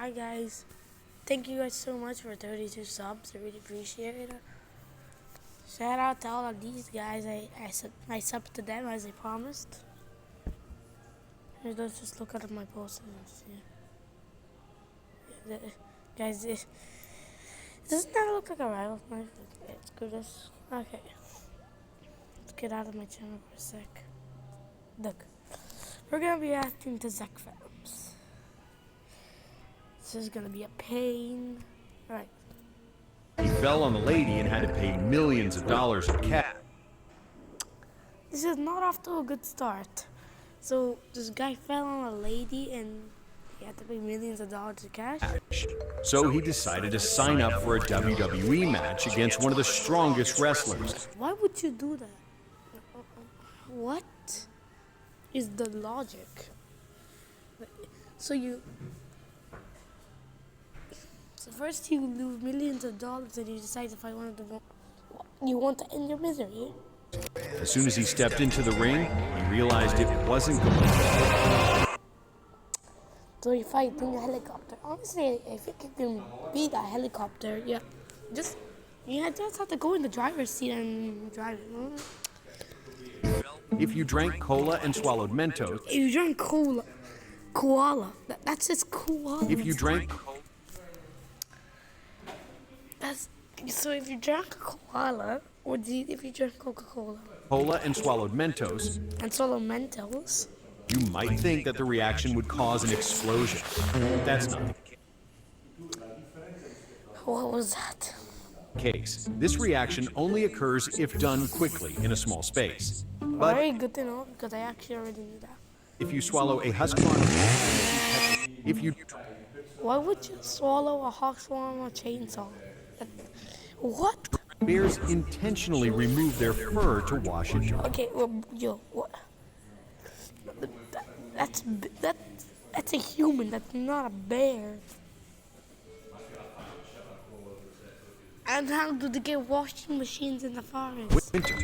Hi guys, thank you guys so much for 32 subs. I really appreciate it. Shout out to all of these guys. I subbed to them as I promised. Let's just look at my posts and see. Guys, doesn't that look like a rival knife? It's good as okay. Let's get out of my channel for a sec. Look, we're gonna be acting to Zeckfelms. This is gonna be a pain. Alright. He fell on the lady and had to pay millions of dollars in cash. This is not off to a good start. So this guy fell on a lady and he had to pay millions of dollars in cash. So he decided to sign up for a WWE match against one of the strongest wrestlers. Why would you do that? What is the logic? So first you lose millions of dollars and you decide to fight one of the you want to end your misery. As soon as he stepped into the ring, he realized it wasn't going to. So you fight in a helicopter. Honestly, I think you can beat a helicopter. Yeah, just have to go in the driver's seat and drive it. If you drank cola and swallowed Mentos. If you drank koala. That's just koala. If you drank. So if you drank a koala, or if you drank Coca-Cola. Cola and swallowed Mentos. And swallowed Mentos. You might think that the reaction would cause an explosion. That's not the What was that? case. This reaction only occurs if done quickly in a small space. But very good to know because I actually already knew that. If you swallow a Husqvarna, why would you swallow a Husqvarna chainsaw? What? Bears intentionally remove their fur to wash it dry. Okay, well, what? That's a human. That's not a bear. And how do they get washing machines in the forest? Winter.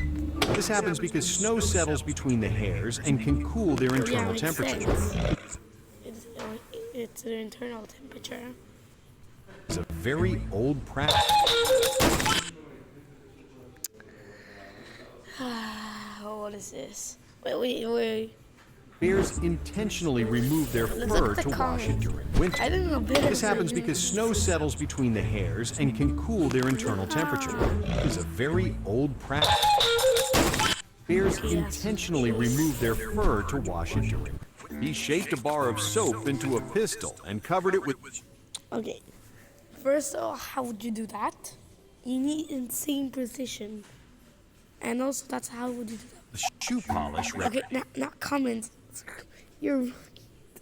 This happens because snow settles between the hairs and can cool their internal temperature. It's their internal temperature. It's a very old practice. What is this? Wait. Bears intentionally remove their fur to wash it during winter. I didn't know bears. This happens because snow settles between the hairs and can cool their internal temperature. It is a very old practice. Bears intentionally remove their fur to wash it during winter. He shaped a bar of soap into a pistol and covered it with... Okay. First of all, how would you do that? You need insane precision. And also, that's how would you do that? The shoe polish... Okay, not comments. You're...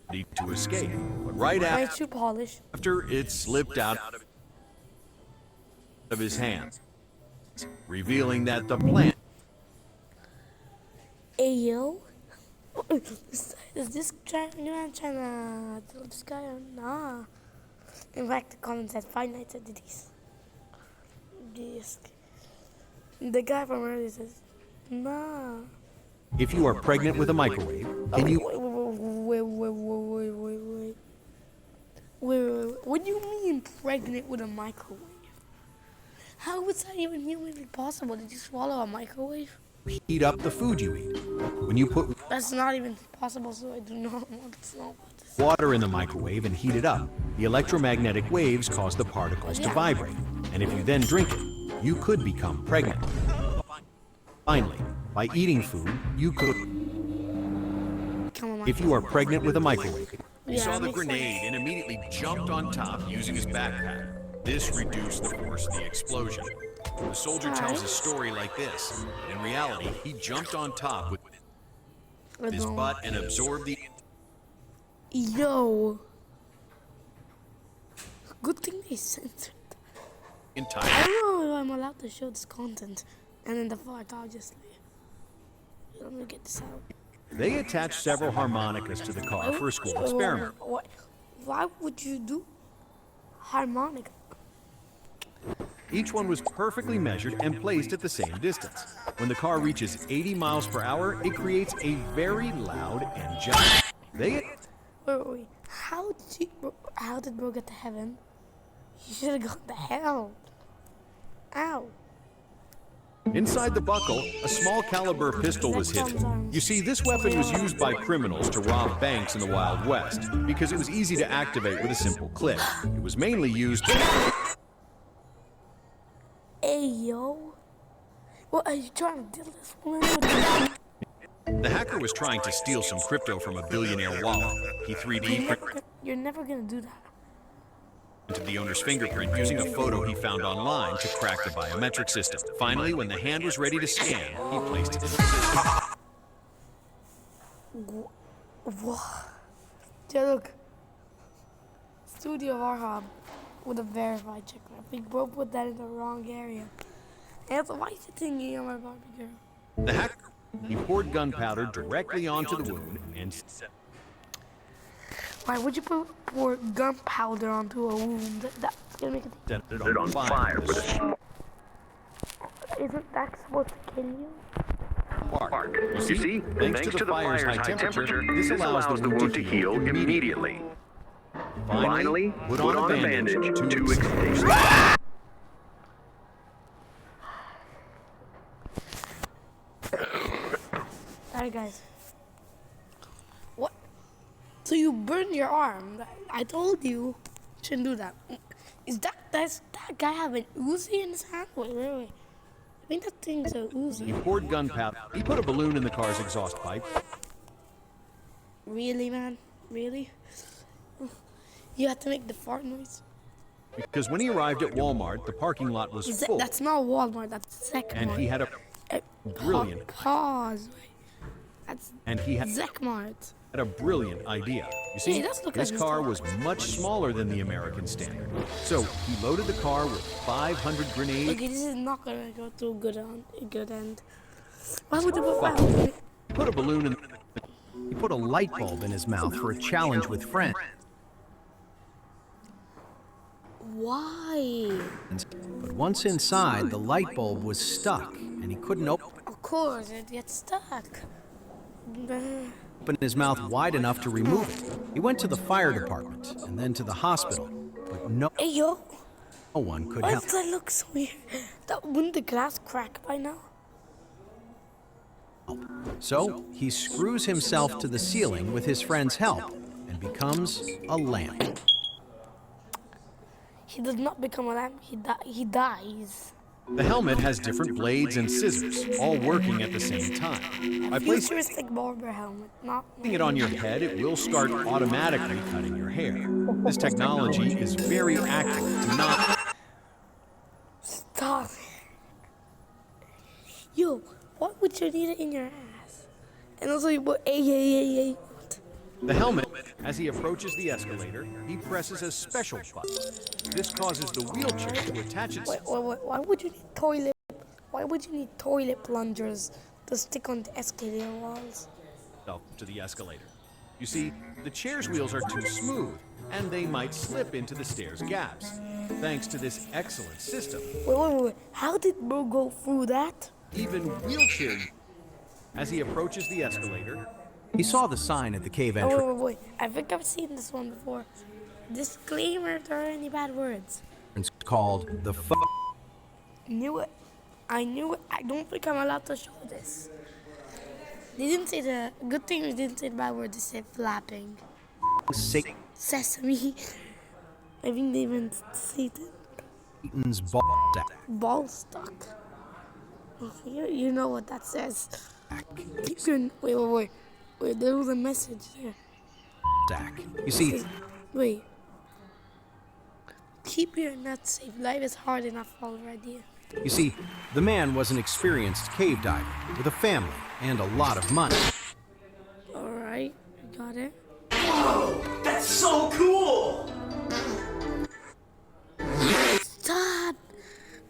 ready to escape, but right shoe polish. after it slipped out of his hands, revealing that the plant... Ayo? Is this trying to kill this guy or nah? In fact, the comment said 5 Nights at Diddy's. The guy from earlier says, nah. If you are pregnant with a microwave, can you... Wait. What do you mean pregnant with a microwave? How is that even humanly possible? Did you swallow a microwave? heat up the food you eat? When you put... That's not even possible, so I do not want to know about this. Water in the microwave and heat it up, the electromagnetic waves cause the particles to vibrate. And if you then drink it, you could become pregnant. Finally, by eating food, you could... If you are pregnant with a microwave, he saw the grenade and immediately jumped on top using his backpack. This reduced the force of the explosion. The soldier tells his story like this. In reality, he jumped on top with his butt and absorbed the... Yo. Good thing they censored. entire... I don't know if I'm allowed to show this content. And in the part, obviously. Let me get this out. They attached several harmonicas to the car for a school experiment. Why would you do harmonica? Each one was perfectly measured and placed at the same distance. When the car reaches 80 miles per hour, it creates a very loud engine. Wait. How did bro get to heaven? He should have gone to hell. Ow. Inside the buckle, a small caliber pistol was hidden. You see, this weapon was used by criminals to rob banks in the Wild West because it was easy to activate with a simple click. It was mainly used to... Hey, yo. What are you trying to do this woman? The hacker was trying to steal some crypto from a billionaire wallet. He 3D printed You're never gonna do that. the owner's fingerprint using a photo he found online to crack the biometric system. Finally, when the hand was ready to scan, he placed it in the system. What? Yeah, look. Studio Warhol with a verified check. We both put that in the wrong area. And why is it thingy on my Barbie girl? The hacker, he poured gunpowder directly onto the wound and... Why would you pour gunpowder onto a wound? That's gonna make it... set it on fire with a Isn't that supposed to kill you? spark. You see, thanks to the fire's high temperature, this allows the wound to heal immediately. Finally, put on a bandage to extinguish. Alright, guys. What? So you burned your arm? I told you shouldn't do that. Does that guy have an Uzi in his hand? Wait. I think that thing's a Uzi. He poured gunpowder. He put a balloon in the car's exhaust pipe. Really, man? Really? You have to make the fart noise? Because when he arrived at Walmart, the parking lot was full. That's not Walmart, that's Zeckmart. And he had a brilliant... Pause. That's Zeckmart. Had a brilliant idea. You see, Hey, let's look this at car this. was much smaller than the American standard. So he loaded the car with 500 grenades. Okay, this is not gonna go to a good end. Why would you put 500? He put a balloon in... He put a light bulb in his mouth for a challenge with friends. Why? But once inside, the light bulb was stuck, and he couldn't open Of course, it gets stuck. his mouth wide enough to remove it. He went to the fire department, and then to the hospital, but no Hey, yo. one could Why help. does that look so weird? Wouldn't the glass crack by now? So he screws himself to the ceiling with his friend's help, and becomes a lamp. He does not become a lamp. He dies. The helmet has different blades and scissors, all working at the same time. By A placing futuristic barber helmet, not... it on your head, it will start automatically cutting your hair. This technology is very accurate to not... Stop. Yo, why would you need it in your ass? And also you put hey. The helmet, as he approaches the escalator, he presses a special button. This causes the wheelchair to attach itself Wait, why would you need toilet? Why would you need toilet plungers to stick on the escalator walls? to the escalator. You see, the chair's wheels are too smooth, and they might slip into the stairs' gaps. Thanks to this excellent system, Wait. How did bro go through that? even wheelchair... As he approaches the escalator, He saw the sign at the cave entrance Wait. I think I've seen this one before. Disclaimer, if there are any bad words. called the Knew it. I knew it. I don't think I'm allowed to show this. They didn't say the good thing. They didn't say the bad word. They said flapping. Sesame. I think they even said Satan's ball sack. ball stuck. You know what that says. Keep your wait. There was a message there. Sack. You see, Wait. Keep your nuts safe. Life is hard enough already. the man was an experienced cave diver with a family and a lot of money. Alright, got it. That's so cool! Stop!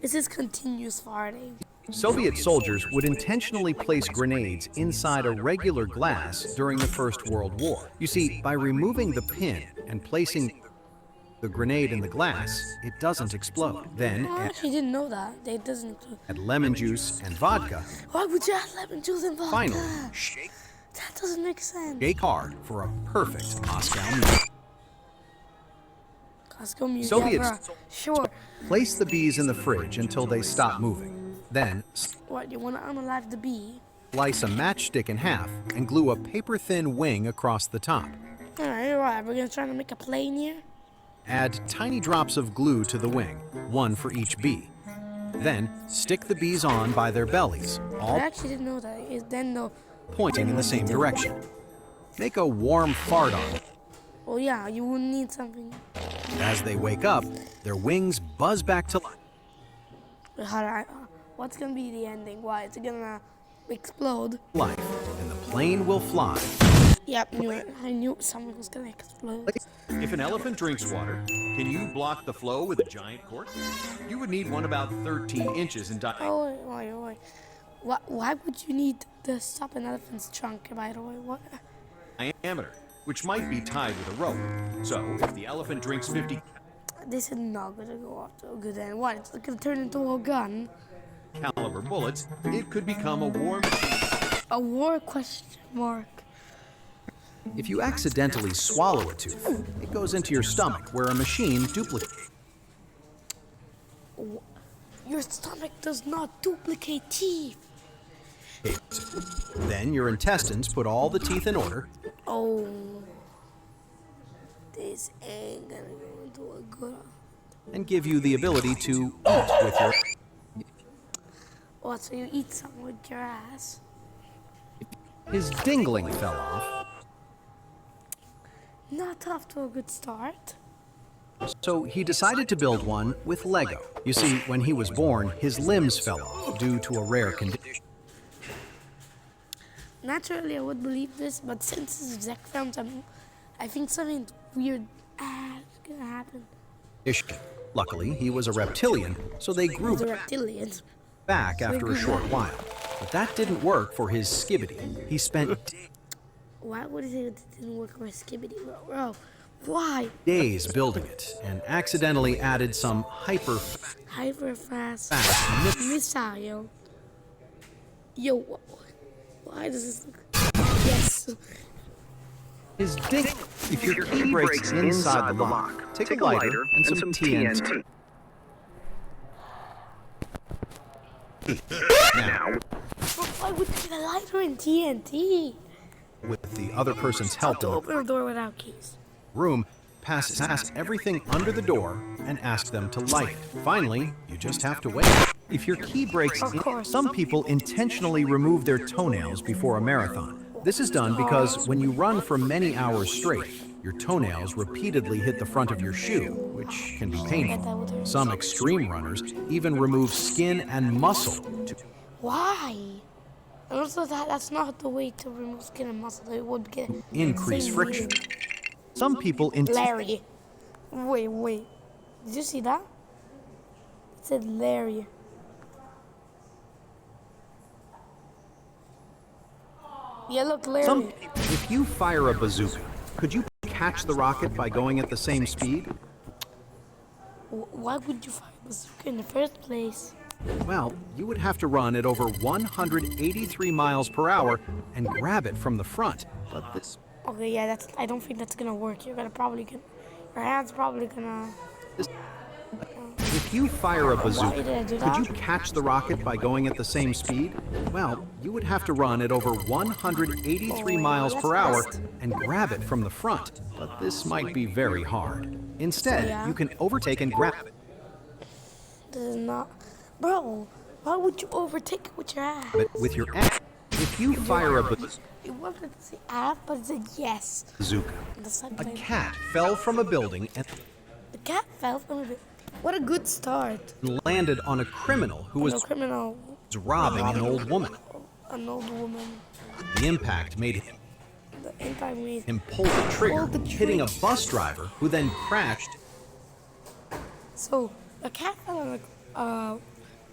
This is continuous farting. Soviet soldiers would intentionally place grenades inside a regular glass during the First World War. You see, by removing the pin and placing the grenade in the glass, it doesn't explode. Then I actually didn't know that. It doesn't. add lemon juice and vodka. Why would you add lemon juice and vodka? Finally, That doesn't make sense. shake hard for a perfect Moscow meal. Let's go, music. Soviets Sure. place the bees in the fridge until they stop moving. Then, What, you want to unalive the bee? slice a matchstick in half and glue a paper-thin wing across the top. Alright, we're gonna try to make a plane here. Add tiny drops of glue to the wing, one for each bee. Then, stick the bees on by their bellies, I all actually didn't know that. Then though, pointing in the same direction. Make a warm fart on them. oh yeah, you will need something. As they wake up, their wings buzz back to life. What's gonna be the ending? Why? It's gonna explode. And the plane will fly. Yep, knew it. I knew something was gonna explode. If an elephant drinks water, can you block the flow with a giant cork? You would need one about 13 inches in diameter. Oh, why would you need to stop an elephant's trunk, by the way? What? Which might be tied with a rope. So, if the elephant drinks 50 This is not gonna go off to a good end. What? It's gonna turn into a gun? caliber bullets, it could become a war machine. A war question mark. If you accidentally swallow a tooth, it goes into your stomach where a machine duplicates. Your stomach does not duplicate teeth. Then your intestines put all the teeth in order. Oh, this ain't gonna go into a good. And give you the ability to eat with your. What? So you eat something with your ass? His dingling fell off, Not off to a good start. so he decided to build one with Lego. You see, when he was born, his limbs fell off due to a rare condition. Naturally, I would believe this, but since it's Zeckfelms, I think something weird is gonna happen. Luckily, he was a reptilian, so they grew The reptilians. back after a short while. But that didn't work for his skibbity. He spent Why would it say it didn't work for Skibbity, bro? Why? days building it and accidentally added some Hyper fast fast missile. Yo, why does this look? Yes. His ding. If your key breaks inside the lock, take a lighter and some TNT. Now, But why would you get a lighter in TNT? with the other person's help To in the open a door without keys. room, pass everything under the door and ask them to light it. Finally, you just have to wait. If your key breaks Of in, course. some people intentionally remove their toenails before a marathon. This is done because when you run for many hours straight, your toenails repeatedly hit the front of your shoe, which can be painful. Some extreme runners even remove skin and muscle to Why? And also that's not the way to remove skin and muscle. It would get increase insane friction. bleeding. Some people Larry. Wait. Did you see that? It said Larry. Yeah, look, Larry. If you fire a bazooka, could you catch the rocket by going at the same speed? Why would you fire a bazooka in the first place? Well, you would have to run at over 183 miles per hour and grab it from the front. But this Okay, yeah, I don't think that's gonna work. Your hand's probably gonna. If you fire a Why did I do bazooka, that? could you catch the rocket by going at the same speed? Well, you would have to run at over 183 miles per hour and grab it from the front. But this might be very hard. Instead, Yeah. you can overtake and grab it This is not. Bro, why would you overtake it with your ass? with your ass. If you fire a It wasn't to say ass, but it said yes. bazooka, The same a thing. cat fell from a building and The cat fell from it. What a good start. landed on a criminal who was No criminal. robbing an old woman. An old woman. The impact made The impact made. him pull the trigger, Pull the hitting a trigger. bus driver who then crashed. So the cat fell on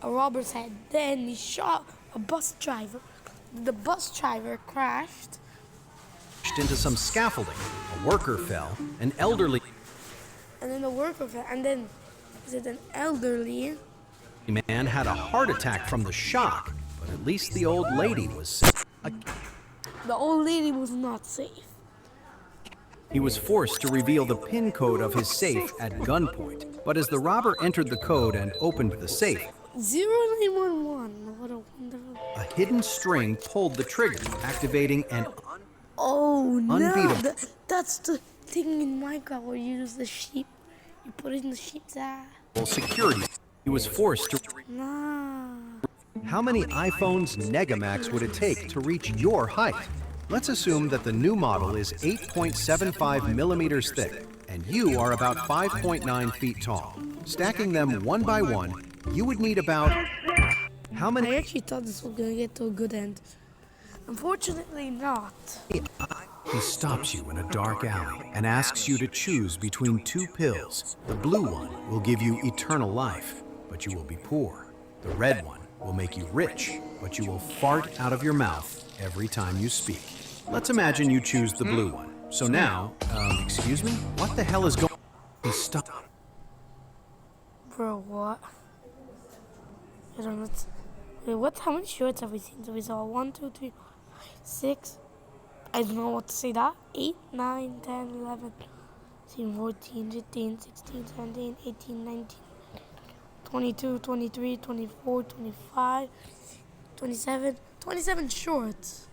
a robber's head. Then he shot a bus driver. The bus driver crashed. Into some scaffolding. A worker fell. An elderly And then the worker fell. And then is it an elderly? man had a heart attack from the shock, but at least the old lady was safe. The old lady was not safe. He was forced to reveal the PIN code of his safe at gunpoint. But as the robber entered the code and opened the safe, 0911. What a wonderful. a hidden string pulled the trigger, activating an Oh no! Unbeatable. That's the thing in Minecraft where you use the sheep. You put it in the sheep's eye. security. He was forced to. Nah. How many iPhones Negamax would it take to reach your height? Let's assume that the new model is 8.75 millimeters thick, and you are about 5.9 feet tall. Stacking them one by one, you would need about. How I many? actually thought this was gonna get to a good end. Unfortunately, not. He stops you in a dark alley and asks you to choose between two pills. The blue one will give you eternal life, but you will be poor. The red one will make you rich, but you will fart out of your mouth every time you speak. Let's imagine you choose the blue one. So now, excuse me? What the hell is going on? He stopped. Bro, what? I don't know. Wait, what? How many shorts have we seen? So we saw 1, 2, 3, 6. I don't know what to say that. 8, 9, 10, 11, 13, 14, 15, 16, 17, 18, 19, 22, 23, 24, 25, 27. 27 shorts.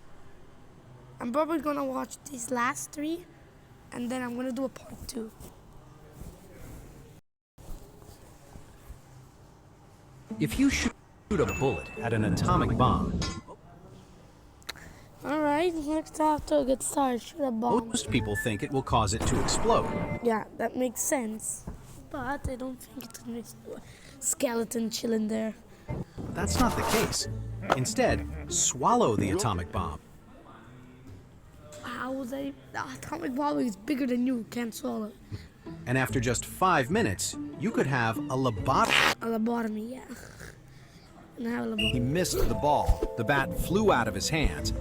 I'm probably gonna watch these last 3, and then I'm gonna do a part 2. If you shoot a bullet at an atomic bomb, Alright, next after a good start, shoot a bomb. most people think it will cause it to explode. Yeah, that makes sense. But I don't think it's gonna be a skeleton chilling there. That's not the case. Instead, swallow the atomic bomb. How was I? The atomic bomb is bigger than you, can't swallow it. And after just 5 minutes, you could have a lobotomy. A lobotomy, yeah. And I have a He lobotomy. missed the ball. The bat flew out of his hands,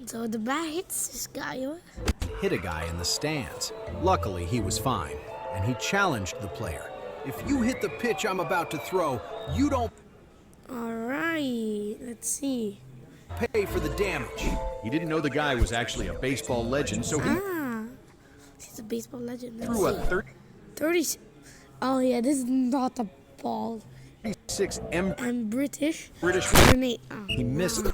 So the bat hits this guy, what? hit a guy in the stands. Luckily, he was fine, and he challenged the player. If you hit the pitch I'm about to throw, you don't Alright, let's see. pay for the damage. He didn't know the guy was actually a baseball legend, so he He's a baseball legend. Let's threw a see. 30. Oh yeah, this is not a ball. 36 M I'm British. British. Grenade. Oh. He missed.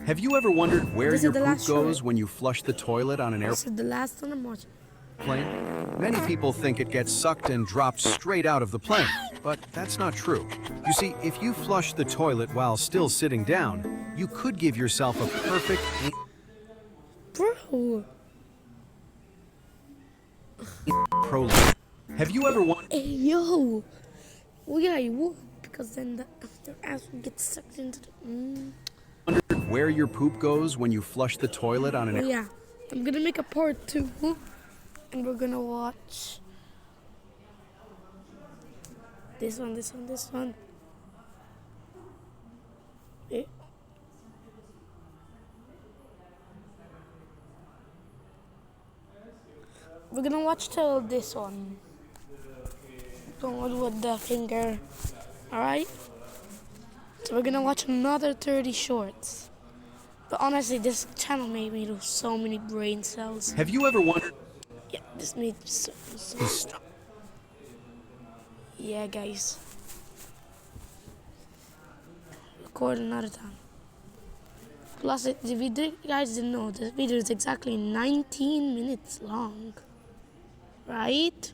Have you ever wondered where This is your the poop last goes shot. when you flush the toilet on an This is the last one I'm watching. airplane? Many people think it gets sucked and dropped straight out of the plane, but that's not true. You see, if you flush the toilet while still sitting down, you could give yourself a perfect Bro. prolapse. Have you ever wondered Hey, yo. Oh yeah, you would. Because then the ass would get sucked into the... where your poop goes when you flush the toilet on an Oh airplane? yeah. I'm gonna make a part 2. And we're gonna watch... This one. Eh. We're gonna watch till this one. Don't do with the finger. Alright? So we're gonna watch another 30 shorts. But honestly, this channel made me do so many brain cells. Have you ever wondered? Yeah, this made so. Yeah, guys. Record another time. Plus, the video, you guys didn't know, this video is exactly 19 minutes long. Right?